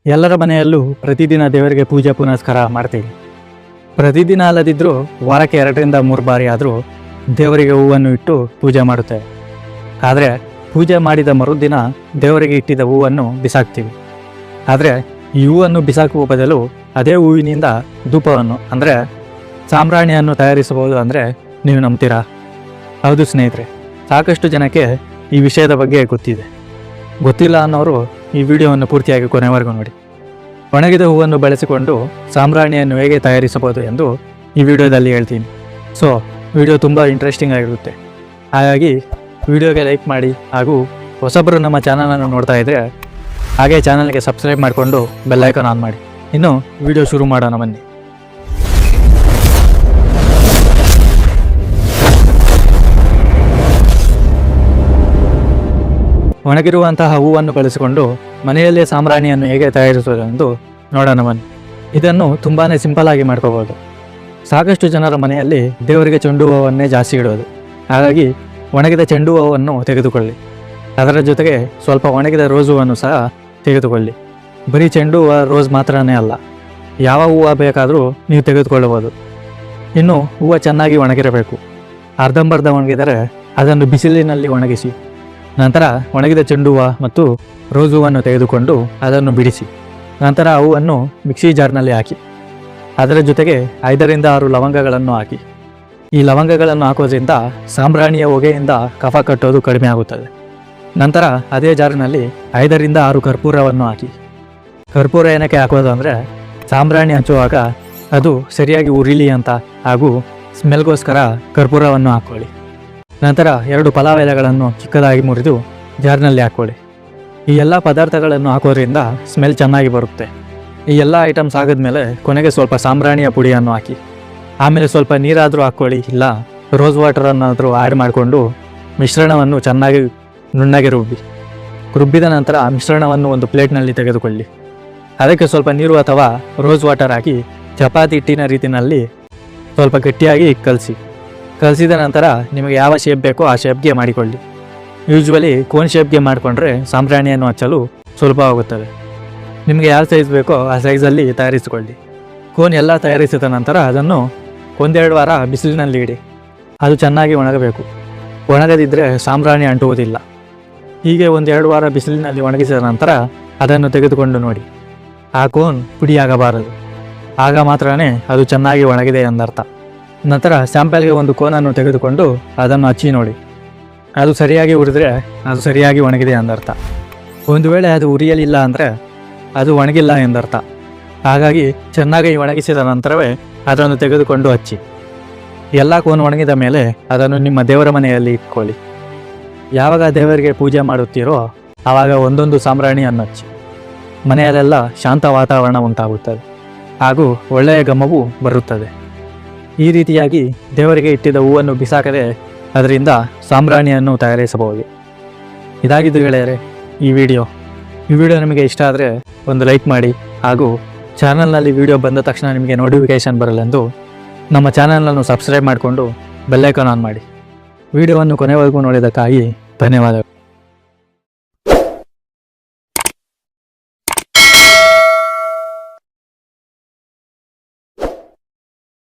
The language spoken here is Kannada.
ಎಲ್ಲರ ಮನೆಯಲ್ಲೂ ಪ್ರತಿದಿನ ದೇವರಿಗೆ ಪೂಜೆ ಪುನಸ್ಕಾರ ಮಾಡ್ತೀವಿ. ಪ್ರತಿದಿನ ಅಲ್ಲದಿದ್ದರೂ ವಾರಕ್ಕೆ 2ರಿಂದ 3 ಬಾರಿ ಆದರೂ ದೇವರಿಗೆ ಹೂವನ್ನು ಇಟ್ಟು ಪೂಜೆ ಮಾಡುತ್ತೇವೆ. ಆದರೆ ಪೂಜೆ ಮಾಡಿದ ಮರುದಿನ ದೇವರಿಗೆ ಇಟ್ಟಿದ್ದ ಹೂವನ್ನು ಬಿಸಾಕ್ತೀವಿ. ಆದರೆ ಈ ಹೂವನ್ನು ಬಿಸಾಕುವ ಬದಲು ಅದೇ ಹೂವಿನಿಂದ ಧೂಪವನ್ನು ಅಂದರೆ ಸಾಂಬ್ರಾಣಿಯನ್ನು ತಯಾರಿಸಬಹುದು ಅಂದರೆ ನೀವು ನಂಬ್ತೀರಾ? ಹೌದು ಸ್ನೇಹಿತರೆ, ಸಾಕಷ್ಟು ಜನಕ್ಕೆ ಈ ವಿಷಯದ ಬಗ್ಗೆ ಗೊತ್ತಿದೆ. ಗೊತ್ತಿಲ್ಲ ಅನ್ನೋರು ಈ ವಿಡಿಯೋವನ್ನು ಪೂರ್ತಿಯಾಗಿ ಕೊನೆವರೆಗೂ ನೋಡಿ. ಒಣಗಿದ ಹೂವನ್ನು ಬಳಸಿಕೊಂಡು ಸಾಂಬ್ರಾಣಿಯನ್ನು ಹೇಗೆ ತಯಾರಿಸಬಹುದು ಎಂದು ಈ ವಿಡಿಯೋದಲ್ಲಿ ಹೇಳ್ತೀನಿ. ಸೊ ವಿಡಿಯೋ ತುಂಬ ಇಂಟ್ರೆಸ್ಟಿಂಗ್ ಆಗಿರುತ್ತೆ. ಹಾಗಾಗಿ ವಿಡಿಯೋಗೆ ಲೈಕ್ ಮಾಡಿ, ಹಾಗೂ ಹೊಸಬರು ನಮ್ಮ ಚಾನಲನ್ನು ನೋಡ್ತಾ ಇದ್ದರೆ ಹಾಗೆ ಚಾನಲ್ಗೆ ಸಬ್ಸ್ಕ್ರೈಬ್ ಮಾಡಿಕೊಂಡು ಬೆಲ್ ಐಕಾನ್ ಆನ್ ಮಾಡಿ. ಇನ್ನು ವಿಡಿಯೋ ಶುರು ಮಾಡೋಣ ಬನ್ನಿ. ಒಣಗಿರುವಂತಹ ಹೂವನ್ನು ಬಳಸಿಕೊಂಡು ಮನೆಯಲ್ಲೇ ಸಾಂಬ್ರಾಣಿಯನ್ನು ಹೇಗೆ ತಯಾರಿಸುವುದೆಂದು ನೋಡೋಣ ಬನ್ನಿ. ಇದನ್ನು ತುಂಬಾ ಸಿಂಪಲ್ ಆಗಿ ಮಾಡ್ಕೋಬೋದು. ಸಾಕಷ್ಟು ಜನರ ಮನೆಯಲ್ಲಿ ದೇವರಿಗೆ ಚೆಂಡು ಹೂವನ್ನೇ ಜಾಸ್ತಿ ಇಡೋದು. ಹಾಗಾಗಿ ಒಣಗಿದ ಚೆಂಡು ಹೂವನ್ನು ತೆಗೆದುಕೊಳ್ಳಿ. ಅದರ ಜೊತೆಗೆ ಸ್ವಲ್ಪ ಒಣಗಿದ ರೋಸ್ ಹೂವನ್ನು ಸಹ ತೆಗೆದುಕೊಳ್ಳಿ. ಬರೀ ಚೆಂಡು ಹೂವು, ರೋಸ್ ಮಾತ್ರನೇ ಅಲ್ಲ, ಯಾವ ಹೂವು ಬೇಕಾದರೂ ನೀವು ತೆಗೆದುಕೊಳ್ಳಬಹುದು. ಇನ್ನು ಹೂವು ಚೆನ್ನಾಗಿ ಒಣಗಿರಬೇಕು. ಅರ್ಧಂಬರ್ಧ ಒಣಗಿದರೆ ಅದನ್ನು ಬಿಸಿಲಿನಲ್ಲಿ ಒಣಗಿಸಿ. ನಂತರ ಒಣಗಿದ ಚೆಂಡು ಹೂವು ಮತ್ತು ರೋಸ್ ಹೂವನ್ನು ತೆಗೆದುಕೊಂಡು ಅದನ್ನು ಬಿಡಿಸಿ. ನಂತರ ಆ ಹೂವನ್ನು ಮಿಕ್ಸಿ ಜಾರ್ನಲ್ಲಿ ಹಾಕಿ. ಅದರ ಜೊತೆಗೆ 5ರಿಂದ 6 ಲವಂಗಗಳನ್ನು ಹಾಕಿ. ಈ ಲವಂಗಗಳನ್ನು ಹಾಕೋದ್ರಿಂದ ಸಾಂಬ್ರಾಣಿಯ ಹೊಗೆಯಿಂದ ಕಫ ಕಟ್ಟೋದು ಕಡಿಮೆ ಆಗುತ್ತದೆ. ನಂತರ ಅದೇ ಜಾರಿನಲ್ಲಿ 5ರಿಂದ 6 ಕರ್ಪೂರವನ್ನು ಹಾಕಿ. ಕರ್ಪೂರ ಏನಕ್ಕೆ ಹಾಕೋದು ಅಂದರೆ ಸಾಂಬ್ರಾಣಿ ಹಚ್ಚುವಾಗ ಅದು ಸರಿಯಾಗಿ ಉರಿಲಿ ಅಂತ, ಹಾಗೂ ಸ್ಮೆಲ್ಗೋಸ್ಕರ ಕರ್ಪೂರವನ್ನು ಹಾಕ್ಕೊಳ್ಳಿ. ನಂತರ 2 ಪಲಾವ್ ಎಲೆಗಳನ್ನು ಚಿಕ್ಕದಾಗಿ ಮುರಿದು ಜಾರ್ನಲ್ಲಿ ಹಾಕ್ಕೊಳ್ಳಿ. ಈ ಎಲ್ಲ ಪದಾರ್ಥಗಳನ್ನು ಹಾಕೋದ್ರಿಂದ ಸ್ಮೆಲ್ ಚೆನ್ನಾಗಿ ಬರುತ್ತೆ. ಈ ಎಲ್ಲ ಐಟಮ್ಸ್ ಆಗಿದ್ಮೇಲೆ ಕೊನೆಗೆ ಸ್ವಲ್ಪ ಸಾಂಬ್ರಾಣಿಯ ಪುಡಿಯನ್ನು ಹಾಕಿ. ಆಮೇಲೆ ಸ್ವಲ್ಪ ನೀರಾದರೂ ಹಾಕ್ಕೊಳ್ಳಿ, ಇಲ್ಲ ರೋಸ್ ವಾಟರನ್ನಾದರೂ ಆ್ಯಡ್ ಮಾಡಿಕೊಂಡು ಮಿಶ್ರಣವನ್ನು ಚೆನ್ನಾಗಿ ನುಣ್ಣಗೆ ರುಬ್ಬಿದ ನಂತರ ಆ ಮಿಶ್ರಣವನ್ನು ಒಂದು ಪ್ಲೇಟ್ನಲ್ಲಿ ತೆಗೆದುಕೊಳ್ಳಿ. ಅದಕ್ಕೆ ಸ್ವಲ್ಪ ನೀರು ಅಥವಾ ರೋಸ್ ವಾಟರ್ ಹಾಕಿ ಚಪಾತಿ ಹಿಟ್ಟಿನ ರೀತಿಯಲ್ಲಿ ಸ್ವಲ್ಪ ಗಟ್ಟಿಯಾಗಿ ಕಲಸಿದ ನಂತರ ನಿಮಗೆ ಯಾವ ಶೇಪ್ ಬೇಕೋ ಆ ಶೇಪ್ಗೆ ಮಾಡಿಕೊಳ್ಳಿ. ಯೂಶ್ವಲಿ ಕೋನ್ ಶೇಪ್ಗೆ ಮಾಡಿಕೊಂಡ್ರೆ ಸಾಂಬ್ರಾಣಿಯನ್ನು ಹಚ್ಚಲು ಸುಲಭವಾಗುತ್ತದೆ. ನಿಮಗೆ ಯಾವ ಸೈಜ್ ಬೇಕೋ ಆ ಸೈಜಲ್ಲಿ ತಯಾರಿಸಿಕೊಳ್ಳಿ. ಕೋನ್ ಎಲ್ಲ ತಯಾರಿಸಿದ ನಂತರ ಅದನ್ನು 1-2 ವಾರ ಬಿಸಿಲಿನಲ್ಲಿ ಇಡಿ. ಅದು ಚೆನ್ನಾಗಿ ಒಣಗಬೇಕು. ಒಣಗದಿದ್ದರೆ ಸಾಂಬ್ರಾಣಿ ಅಂಟುವುದಿಲ್ಲ. ಹೀಗೆ 1-2 ವಾರ ಬಿಸಿಲಿನಲ್ಲಿ ಒಣಗಿಸಿದ ನಂತರ ಅದನ್ನು ತೆಗೆದುಕೊಂಡು ನೋಡಿ. ಆ ಕೋನ್ ಪುಡಿಯಾಗಬಾರದು. ಆಗ ಮಾತ್ರನೇ ಅದು ಚೆನ್ನಾಗಿ ಒಣಗಿದೆ ಎಂದರ್ಥ. ನಂತರ ಸ್ಯಾಂಪಲ್ಗೆ ಒಂದು ಕೋನನ್ನು ತೆಗೆದುಕೊಂಡು ಅದನ್ನು ಹಚ್ಚಿ ನೋಡಿ. ಅದು ಸರಿಯಾಗಿ ಉರಿದ್ರೆ ಅದು ಸರಿಯಾಗಿ ಒಣಗಿದೆ ಎಂದರ್ಥ. ಒಂದು ವೇಳೆ ಅದು ಉರಿಯಲಿಲ್ಲ ಅಂದರೆ ಅದು ಒಣಗಿಲ್ಲ ಎಂದರ್ಥ. ಹಾಗಾಗಿ ಚೆನ್ನಾಗಿ ಒಣಗಿಸಿದ ನಂತರವೇ ಅದನ್ನು ತೆಗೆದುಕೊಂಡು ಹಚ್ಚಿ. ಎಲ್ಲ ಕೋನ್ ಒಣಗಿದ ಮೇಲೆ ಅದನ್ನು ನಿಮ್ಮ ದೇವರ ಮನೆಯಲ್ಲಿ ಇಟ್ಕೊಳ್ಳಿ. ಯಾವಾಗ ದೇವರಿಗೆ ಪೂಜೆ ಮಾಡುತ್ತೀರೋ ಆವಾಗ ಒಂದೊಂದು ಸಾಂಬ್ರಾಣಿಯನ್ನು ಹಚ್ಚಿ. ಮನೆಯಲ್ಲೆಲ್ಲ ಶಾಂತ ವಾತಾವರಣ ಉಂಟಾಗುತ್ತದೆ, ಹಾಗೂ ಒಳ್ಳೆಯ ಘಮವೂ ಬರುತ್ತದೆ. ಈ ರೀತಿಯಾಗಿ ದೇವರಿಗೆ ಇಟ್ಟಿದ್ದ ಹೂವನ್ನು ಬಿಸಾಕದೆ ಅದರಿಂದ ಸಾಂಬ್ರಾಣಿಯನ್ನು ತಯಾರಿಸಬಹುದು. ಇದಾಗಿದ್ದು ಗೆಳೆಯರೆ ಈ ವಿಡಿಯೋ ನಿಮಗೆ ಇಷ್ಟ ಆದರೆ ಒಂದು ಲೈಕ್ ಮಾಡಿ, ಹಾಗೂ ಚಾನಲ್ನಲ್ಲಿ ವಿಡಿಯೋ ಬಂದ ತಕ್ಷಣ ನಿಮಗೆ ನೋಟಿಫಿಕೇಷನ್ ಬರಲೆಂದು ನಮ್ಮ ಚಾನಲನ್ನು ಸಬ್ಸ್ಕ್ರೈಬ್ ಮಾಡಿಕೊಂಡು ಬೆಲ್ ಐಕಾನ್ ಆನ್ ಮಾಡಿ. ವಿಡಿಯೋವನ್ನು ಕೊನೆವರೆಗೂ ನೋಡಿದ್ದಕ್ಕಾಗಿ ಧನ್ಯವಾದಗಳು.